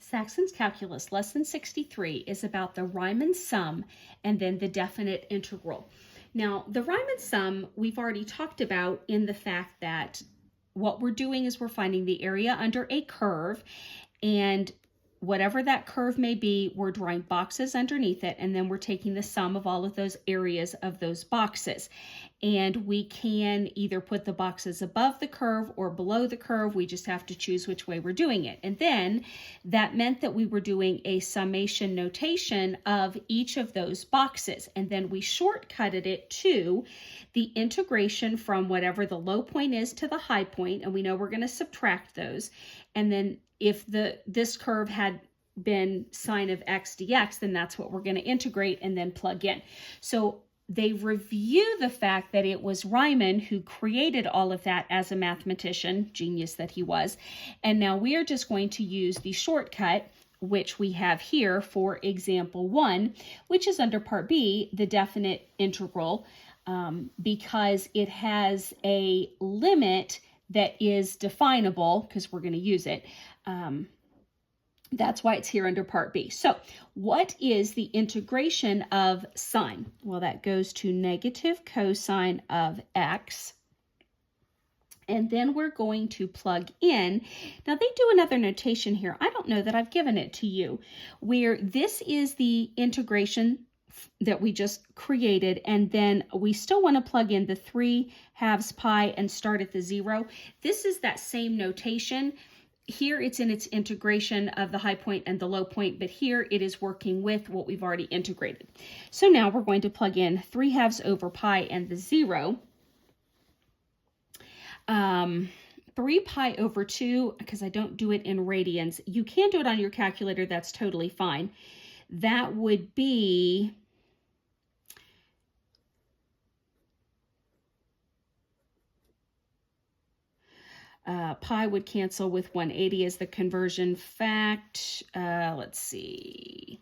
Saxon's Calculus Lesson 63 is about the Riemann sum and then the definite integral. Now, the Riemann sum we've already talked about in the fact that what we're doing is we're finding the area under a curve, and whatever that curve may be, we're drawing boxes underneath it, and then we're taking the sum of all of those areas of those boxes. And we can either put the boxes above the curve or below the curve. We just have to choose which way we're doing it. And then that meant that we were doing a summation notation of each of those boxes. And then we shortcutted it to the integration from whatever the low point is to the high point, and we know we're going to subtract those. And then if this curve had been sine of x dx, then that's what we're going to integrate and then plug in. So they review the fact that it was Riemann who created all of that as a mathematician, genius that he was. And now we are just going to use the shortcut, which we have here for example 1, which is under part B, the definite integral, because it has a limit that is definable because we're going to use it. That's why it's here under part B. So what is the integration of sine? Well, that goes to negative cosine of x. And then we're going to plug in. Now they do another notation here. I don't know that I've given it to you, where this is the integration that we just created, and then we still want to plug in the 3/2 pi and start at the 0. This is that same notation. Here it's in its integration of the high point and the low point, but here it is working with what we've already integrated. So now we're going to plug in 3/2 over pi and the 0. 3 pi over 2, because I don't do it in radians. You can do it on your calculator, that's totally fine. That would be pi would cancel with 180 as the conversion fact. Let's see,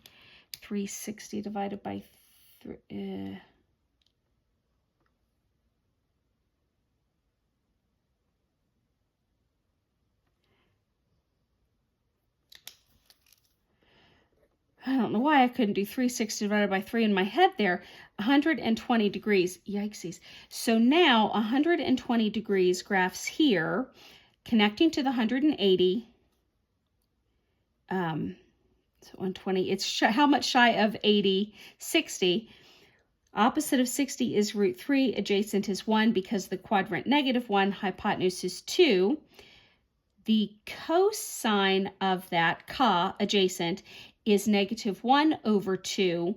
360 divided by 3. I don't know why I couldn't do 360 divided by 3 in my head there. 120 degrees. Yikesies. So now 120 degrees graphs here, connecting to the 180. So 120, it's how much shy of 80? 60. Opposite of 60 is root 3. Adjacent is 1 because the quadrant -1. Hypotenuse is 2. The cosine of that, ca, adjacent, is -1 over 2,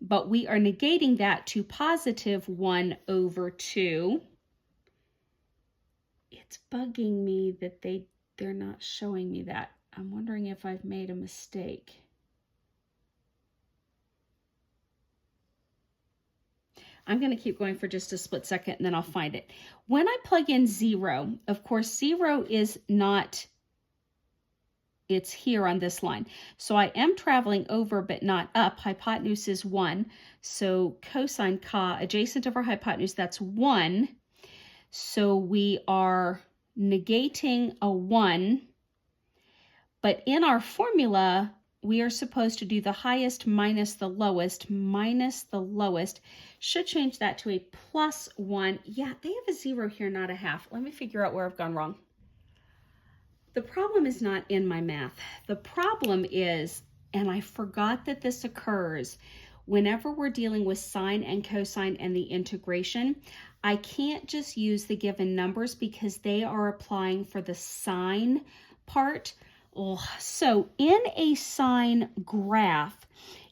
but we are negating that to +1 over 2. It's bugging me that they're not showing me that. I'm wondering if I've made a mistake. I'm going to keep going for just a split second and then I'll find it. When I plug in 0, of course 0 is not, it's here on this line. So I am traveling over but not up. Hypotenuse is 1. So cosine ca, adjacent of our hypotenuse, that's 1. So we are negating a 1. But in our formula, we are supposed to do the highest minus the lowest. Minus the lowest should change that to a +1. Yeah, they have a 0 here, not a half. Let me figure out where I've gone wrong. The problem is not in my math. The problem is, and I forgot that this occurs, whenever we're dealing with sine and cosine and the integration, I can't just use the given numbers because they are applying for the sine part. So in a sine graph,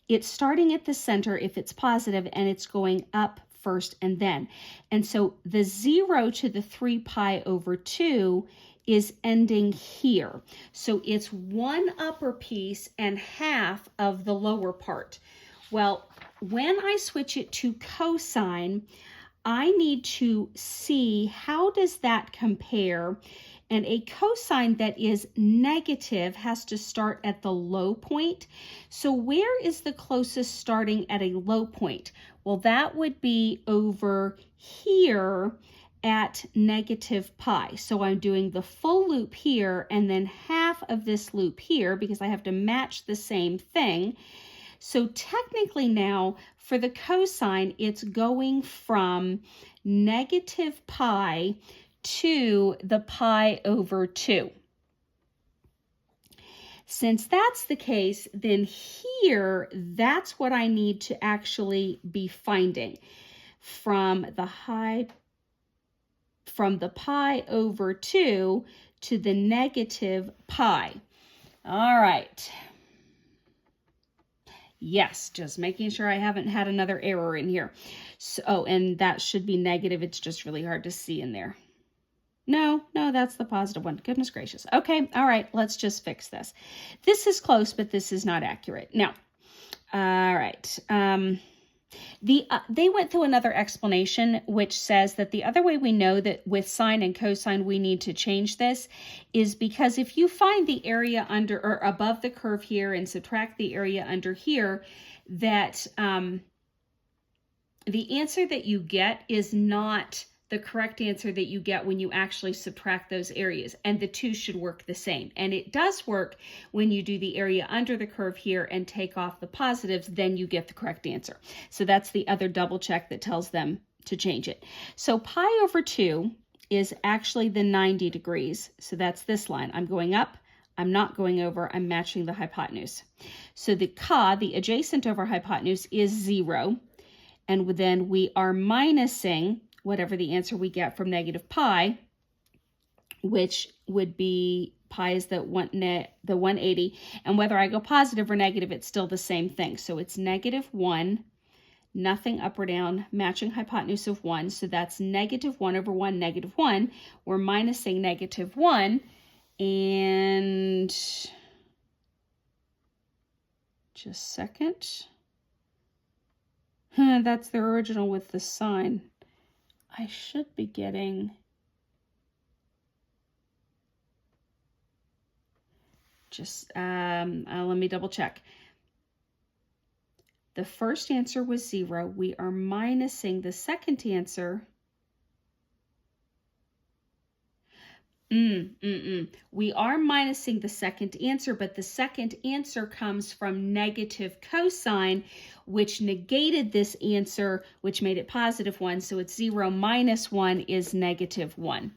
it's starting at the center if it's positive and it's going up first and then. And so the 0 to the 3 pi over 2 is ending here. So it's 1 upper piece and half of the lower part. Well, when I switch it to cosine, I need to see how does that compare. And a cosine that is negative has to start at the low point. So where is the closest starting at a low point? Well, that would be over here at negative pi. So I'm doing the full loop here and then half of this loop here because I have to match the same thing. So technically now for the cosine, it's going from negative pi to the pi over 2. Since that's the case, then here, that's what I need to actually be finding from the pi over 2 to the negative pi. All right. Yes, just making sure I haven't had another error in here. So, and that should be negative. It's just really hard to see in there. No, that's the positive one. Goodness gracious. Okay, all right, let's just fix this. This is close, but this is not accurate. Now, all right. They went through another explanation which says that the other way we know that with sine and cosine we need to change this is because if you find the area under or above the curve here and subtract the area under here, that the answer that you get is not the correct answer that you get when you actually subtract those areas, and the two should work the same. And it does work when you do the area under the curve here and take off the positives, then you get the correct answer. So that's the other double check that tells them to change it. So pi over 2 is actually the 90 degrees. So that's this line. I'm going up, I'm not going over, I'm matching the hypotenuse. So the adjacent over hypotenuse, is 0. And then we are minusing whatever the answer we get from negative pi, which would be pi is the 180. And whether I go positive or negative, it's still the same thing. So it's negative 1, nothing up or down, matching hypotenuse of 1. So that's negative 1 over 1, negative 1. We're minusing negative 1. And just a second. That's the original with the sign. I should be getting just, let me double check. The first answer was 0. We are minusing the second answer. We are minusing the second answer, but the second answer comes from negative cosine, which negated this answer, which made it positive 1. So it's 0 minus 1 is negative 1.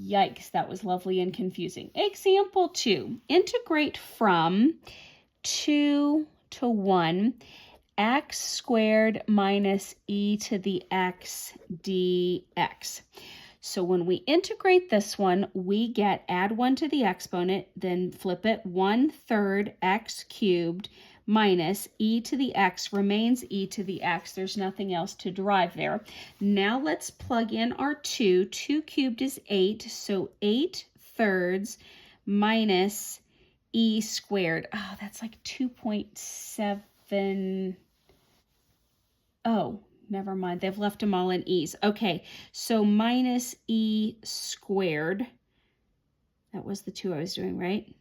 Yikes, that was lovely and confusing. Example 2, integrate from 2 to 1, x squared minus e to the x dx. So when we integrate this one, we get add 1 to the exponent, then flip it 1/3 x cubed minus e to the x remains e to the x. There's nothing else to derive there. Now let's plug in our 2. 2 cubed is 8, so 8/3 minus e squared. Oh, that's like 2.7. Oh, never mind. They've left them all in e's. Okay, so minus e squared. That was the 2 I was doing, right?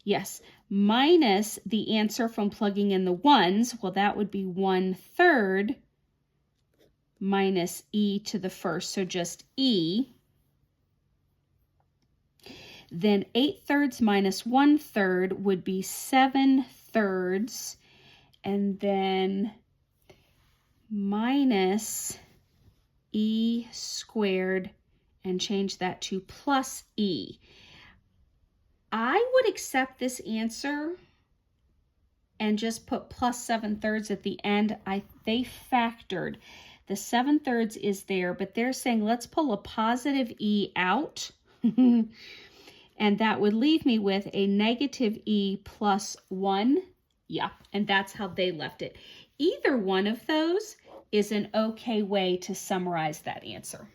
Yes, minus the answer from plugging in the 1s. Well, that would be 1/3 minus e to the first, so just e. Then 8/3 minus 1/3 would be 7/3, and then minus e squared, and change that to plus e. I would accept this answer and just put plus 7/3 at the end. They factored. The 7/3 is there, but they're saying let's pull a positive e out. And that would leave me with a negative e plus 1. Yeah, and that's how they left it. Either one of those is an okay way to summarize that answer.